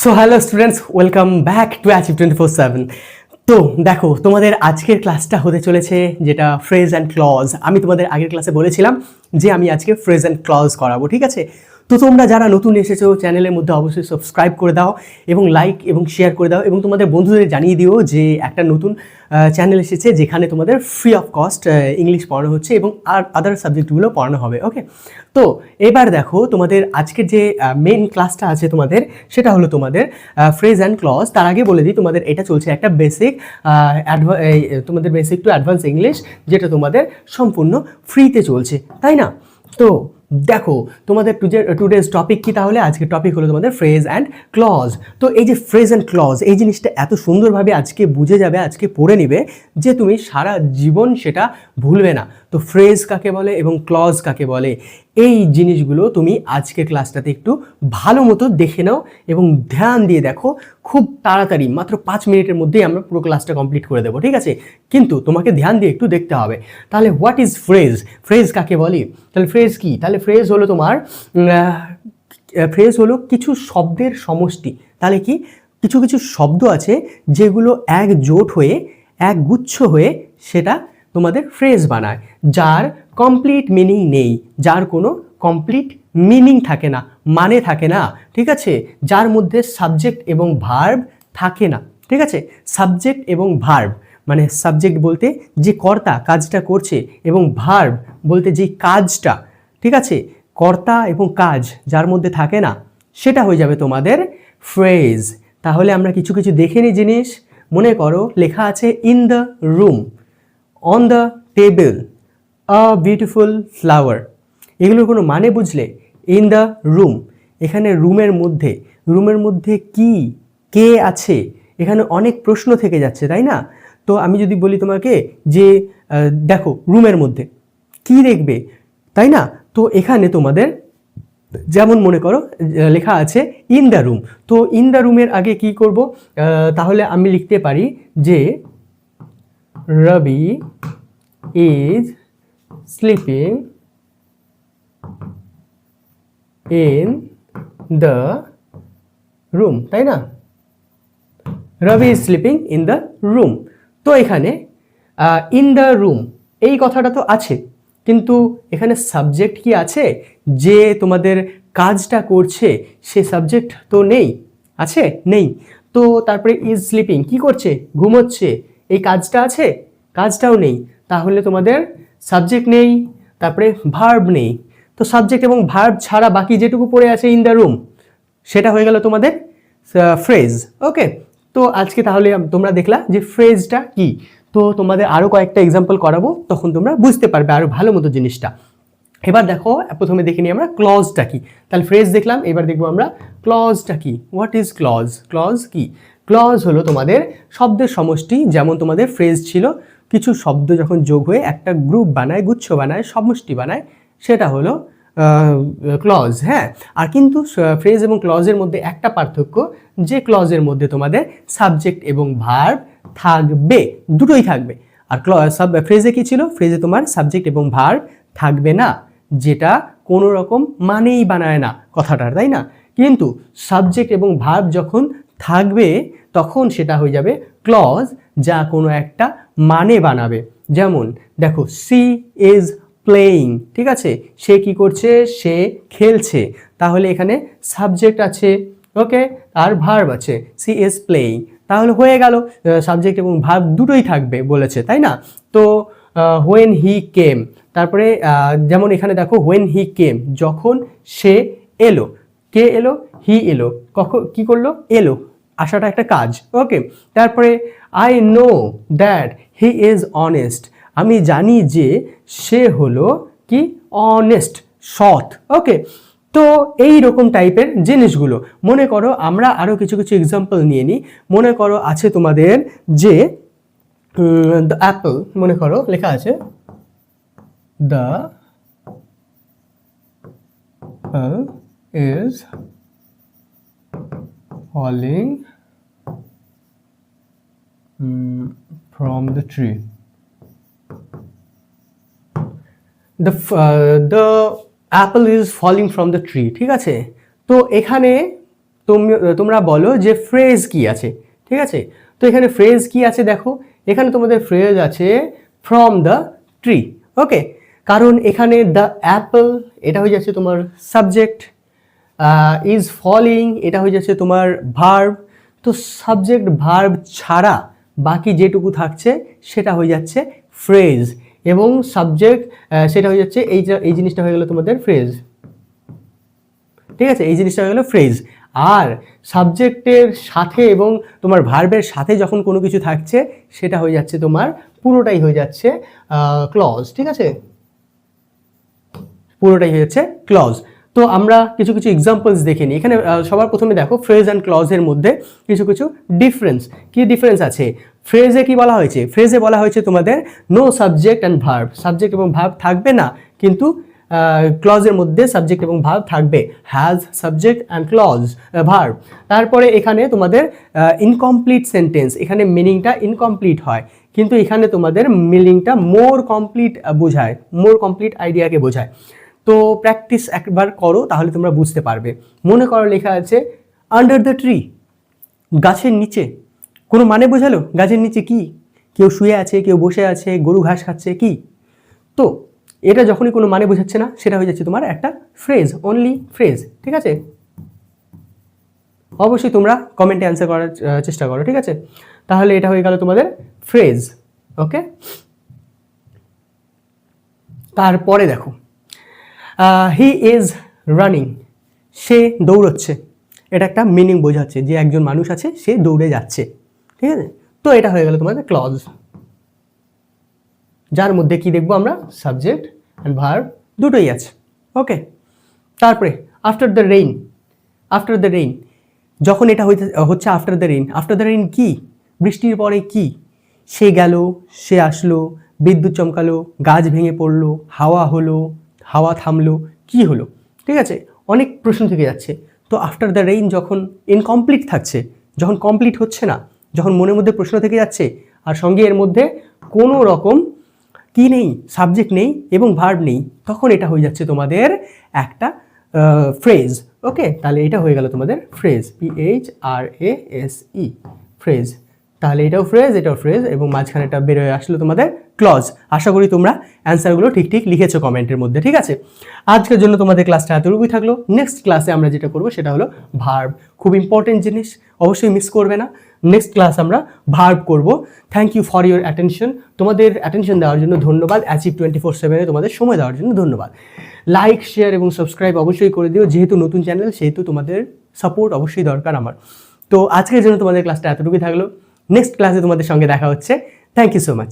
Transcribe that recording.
So hello students, welcome back to achieve 24/7। তো দেখো, তোমাদের আজকের ক্লাসটা হতে চলেছে যেটা ফ্রেজ অ্যান্ড ক্লজ। আমি তোমাদের আগের ক্লাসে বলেছিলাম যে আমি আজকে ফ্রেজ অ্যান্ড ক্লজ করাবো, ঠিক আছে? তো তোমরা যারা নতুন এসেছো চ্যানেলের মধ্যে অবশ্যই সাবস্ক্রাইব করে দাও এবং লাইক এবং শেয়ার করে দাও এবং তোমাদের বন্ধুদের জানিয়ে দিও যে একটা নতুন চ্যানেল এসেছে যেখানে তোমাদের ফ্রি অফ কস্ট ইংলিশ পড়ানো হচ্ছে এবং আর আদার সাবজেক্টগুলো পড়ানো হবে। ওকে, তো এবার দেখো তোমাদের আজকের যে মেন ক্লাসটা আছে তোমাদের, সেটা হলো তোমাদের ফ্রেজ অ্যান্ড ক্লজ। তার আগে বলে দিই, তোমাদের এটা চলছে একটা বেসিক তোমাদের বেসিক টু অ্যাডভান্স ইংলিশ, যেটা তোমাদের সম্পূর্ণ ফ্রিতে চলছে, তাই না? তো দেখো, তোমাদের টুডেজ টপিক কি? তাহলে আজকের টপিক হলো তোমাদের ফ্রেজ অ্যান্ড ক্লজ। তো এই যে ফ্রেজ অ্যান্ড ক্লজ, এই জিনিসটা এত সুন্দরভাবে আজকে বুঝে যাবে, আজকে পড়ে নিবে যে তুমি সারা জীবন সেটা ভুলবে না। তো ফ্রেজ কাকে বলে এবং ক্লজ কাকে বলে, এই জিনিসগুলো তুমি আজকের ক্লাসটাতে একটু ভালো মতো দেখে নাও এবং ধ্যান দিয়ে দেখো। খুব তাড়াতাড়ি, মাত্র 5 মিনিটের মধ্যেই আমরা পুরো ক্লাসটা কমপ্লিট করে দেবো, ঠিক আছে? কিন্তু তোমাকে ধ্যান দিয়ে একটু দেখতে হবে। তাহলে হোয়াট ইজ ফ্রেজ? ফ্রেজ কাকে বলে? তাহলে ফ্রেজ কি? তাহলে ফ্রেজ হলো তোমার ফ্রেজ হলো কিছু শব্দের সমষ্টি। তাহলে কি? কিছু কিছু শব্দ আছে যেগুলো একজোট হয়ে, একগুচ্ছ হয়ে সেটা তোমাদের ফ্রেজ বানায়, যার কমপ্লিট মিনিং নেই, যার কোনো কমপ্লিট মিনিং থাকে না, মানে থাকে না, ঠিক আছে? যার মধ্যে সাবজেক্ট এবং ভার্ব থাকে না, ঠিক আছে? সাবজেক্ট এবং ভার্ব মানে সাবজেক্ট বলতে যে কর্তা কাজটা করছে এবং ভার্ব বলতে যে কাজটা, ঠিক আছে, কর্তা এবং কাজ যার মধ্যে থাকে না, সেটা হয়ে যাবে তোমাদের ফ্রেজ। তাহলে আমরা কিছু কিছু দেখে নিই জিনিস। মনে করো লেখা আছে in the room, on the table, a beautiful flower. এগুলোর কোনো মানে বুঝলে? ইন দ্য রুম, এখানে রুমের মধ্যে কি, কে আছে, এখানে অনেক প্রশ্ন থেকে যাচ্ছে, তাই না? তো আমি যদি বলি তোমাকে যে দেখো রুমের মধ্যে কি দেখবে, তাই না? তো এখানে তোমাদের যেমন মনে করো লেখা আছে ইন দ্য রুম, তো ইন দ্য রুমের আগে কি করব? তাহলে আমি লিখতে পারি যে Rabi is sleeping in the room, তাই না? Rabi is sleeping in the room. তো এখানে ইন দ্য রুম এই কথাটা তো আছে, কিন্তু এখানে সাবজেক্ট কি আছে? যে তোমাদের কাজটা করছে সে সাবজেক্ট তো নেই, আছে? নেই। তো তারপরে ইজ স্লিপিং কি করছে? ঘুমোচ্ছে। এই কাজটা আছে? কাজটাও নেই। তাহলে তোমাদের সাবজেক্ট নেই, তারপরে ভার্ব নেই। তো সাবজেক্ট এবং ভার্ব ছাড়া বাকি যেটুকু পড়ে আছে ইন দ্য রুম, সেটা হয়ে গেল তোমাদের ফ্রেজ। ওকে, তো আজকে তাহলে তোমরা দেখলা যে ফ্রেজটা কি। তো তোমাদের আরও কয়েকটা এক্সাম্পল করাবো, তখন তোমরা বুঝতে পারবে আরও ভালো মতো জিনিসটা। এবার দেখো, প্রথমে দেখে নিই আমরা ক্লজটা কি। তাহলে ফ্রেজ দেখলাম, এবার দেখবো আমরা ক্লজটা কি। What is clause? ক্লজ কি? ক্লজ হলো তোমাদের শব্দের সমষ্টি। যেমন তোমাদের ফ্রেজ ছিল কিছু শব্দ যখন যোগ হয়ে একটা গ্রুপ বানায়, গুচ্ছ বানায়, সমষ্টি বানায়, সেটা হলো ক্লজ। হ্যাঁ, আর কিন্তু ফ্রেজ এবং ক্লজের মধ্যে একটা পার্থক্য, যে ক্লজের মধ্যে তোমাদের সাবজেক্ট এবং ভার্ব থাকবে, দুটোই থাকবে। আর ফ্রেজে কি ছিল? ফ্রেজে তোমার সাবজেক্ট এবং ভার্ব থাকবে না, যেটা কোনো রকম মানেই বানায় না কথাটার, তাই না? কিন্তু সাবজেক্ট এবং ভার্ব যখন থাকবে তখন সেটা হয়ে যাবে ক্লজ, যা কোনো একটা মানে বানাবে। যেমন দেখো, সি ইজ প্লেয়িং, ঠিক আছে? সে কি করছে? সে খেলছে। তাহলে এখানে সাবজেক্ট আছে, ওকে, আর ভার্ব আছে, সি ইজ প্লেয়িং। তাহলে হয়ে গেল, সাবজেক্ট এবং ভার্ব দুটোই থাকবে বলেছে, তাই না? তো হোয়েন হি কেম, তারপরে যেমন এখানে দেখো হোয়েন হি কেম, যখন সে এলো। কে এলো? হি এলো। কখন কি করলো? এলো। আসাটা একটা কাজ, ওকে। তারপরে I know that he is honest, আমি জানি যে সে হলো কি? অনেস্ট, সৎ। ওকে, তো এই রকম টাইপের জিনিসগুলো মনে করো। আমরা আরও কিছু কিছু এক্সাম্পল নিয়ে নিই। মনে করো আছে তোমাদের যে দ্য অ্যাপল, মনে করো লেখা আছে the apple is falling from the tree. The apple is falling from the tree, ঠিক আছে? তো এখানে তোমরা বলো যে ফ্রেজ কি আছে, ঠিক আছে? তো এখানে ফ্রেজ কি আছে দেখো, এখানে তোমাদের ফ্রেজ আছে ফ্রম দ্য ট্রি। ওকে, কারণ এখানে দ্য অ্যাপল এটা হয়ে যাচ্ছে তোমার সাবজেক্ট, ইজ ফলিং এটা হয়ে যাচ্ছে তোমার ভার্ব। তো সাবজেক্ট ভার্ব ছাড়া বাকি যেটুকু থাকছে সেটা হয়ে যাচ্ছে ফ্রেজ, এবং সাবজেক্ট সেটা হয়ে যাচ্ছে এই জিনিসটা হয়ে গেল তোমাদের ফ্রেজ, ঠিক আছে? এই জিনিসটা হয়ে গেল ফ্রেজ। আর সাবজেক্টের সাথে এবং তোমার ভার্বের সাথে যখন কোনো কিছু থাকছে সেটা হয়ে যাচ্ছে তোমার পুরোটাই হয়ে যাচ্ছে ক্লজ, ঠিক আছে? পুরোটাই হয়ে যাচ্ছে ক্লজ। তো আমরা কিছু কিছু এক্সাম্পলস দেখে নিই। এখানে সবার প্রথমে দেখো ফ্রেজ অ্যান্ড ক্লজের মধ্যে কিছু কিছু ডিফারেন্স। কি ডিফারেন্স আছে? ফ্রেজে কি বলা হয়েছে? ফ্রেজে বলা হয়েছে তোমাদের no subject and verb, subject এবং ভার্ব থাকবে না, কিন্তু ক্লজের মধ্যে সাবজেক্ট এবং ভার্ব থাকবে, has subject and clause verb. তারপরে এখানে তোমাদের ইনকমপ্লিট সেন্টেন্স, এখানে মিনিংটা ইনকমপ্লিট হয়, কিন্তু এখানে তোমাদের মিনিংটা মোর কমপ্লিট বোঝায়, মোর কমপ্লিট আইডিয়াকে বোঝায়। তো প্র্যাকটিস একবার করো তাহলে তোমরা বুঝতে পারবে। মনে করো লেখা আছে আন্ডার দ্য ট্রি, গাছের নিচে, কোনো মানে বোঝালো? গাছের নিচে কি? কেউ শুয়ে আছে, কেউ বসে আছে, গরু ঘাস খাচ্ছে, কি? তো এটা যখনই কোনো মানে বোঝাচ্ছে না সেটা হয়ে যাচ্ছে তোমার একটা ফ্রেজ, অনলি ফ্রেজ, ঠিক আছে? অবশ্যই তোমরা কমেন্টে অ্যান্সার করার চেষ্টা করো, ঠিক আছে? তাহলে এটা হয়ে গেল তোমাদের ফ্রেজ। ওকে, তারপরে দেখো হি ইজ রানিং, সে দৌড়চ্ছে, এটা একটা মিনিং বোঝাচ্ছে যে একজন মানুষ আছে, সে দৌড়ে যাচ্ছে, ঠিক আছে? তো এটা হয়ে গেল তোমাদের ক্লজ, যার মধ্যে কি দেখবো আমরা? সাবজেক্ট অ্যান্ড ভার্ব দুটোই আছে। ওকে, তারপরে after the rain, after the rain, যখন এটা হচ্ছে after the rain, after the rain কি? বৃষ্টির পরে কি? সে গেল, সে আসলো, বিদ্যুৎ চমকালো, গাছ ভেঙে পড়লো, হাওয়া হলো, হাওয়া থামলো, কি হলো? ঠিক আছে, অনেক প্রশ্ন থেকে যাচ্ছে। তো আফটার দ্য রেইন যখন ইনকমপ্লিট থাকছে, যখন কমপ্লিট হচ্ছে না, যখন মনের মধ্যে প্রশ্ন থেকে যাচ্ছে আর সঙ্গে এর মধ্যে কোনো রকম কি নেই, সাবজেক্ট নেই এবং ভার্ব নেই, তখন এটা হয়ে যাচ্ছে তোমাদের একটা ফ্রেজ। ওকে, তাহলে এটা হয়ে গেল তোমাদের ফ্রেজ, PHRASE, ফ্রেজ। তাহলে এটাও ফ্রেজ, এটাও ফ্রেজ, এবং মাঝখানেটা বেরোয় আসলো তোমাদের ক্লজ। আশা করি তোমরা অ্যান্সারগুলো ঠিক ঠিক লিখেছো কমেন্টের মধ্যে, ঠিক আছে? আজকের জন্য তোমাদের ক্লাসটা এতটুকুই থাকলো। নেক্সট ক্লাসে আমরা যেটা করবো সেটা হলো ভার্ব, খুব ইম্পর্টেন্ট জিনিস, অবশ্যই মিস করবে না। নেক্সট ক্লাস আমরা ভার্ব করব। Thank you for your attention, তোমাদের অ্যাটেনশন দেওয়ার জন্য ধন্যবাদ। অ্যাচিভ 24/7-এ তোমাদের সময় দেওয়ার জন্য ধন্যবাদ। লাইক, শেয়ার এবং সাবস্ক্রাইব অবশ্যই করে দিও, যেহেতু নতুন চ্যানেল সেহেতু তোমাদের সাপোর্ট অবশ্যই দরকার আমার। তো আজকের জন্য তোমাদের ক্লাসটা এতটুকুই থাকলো। নেক্সট ক্লাসে তোমাদের সঙ্গে দেখা হচ্ছে। Thank you so much.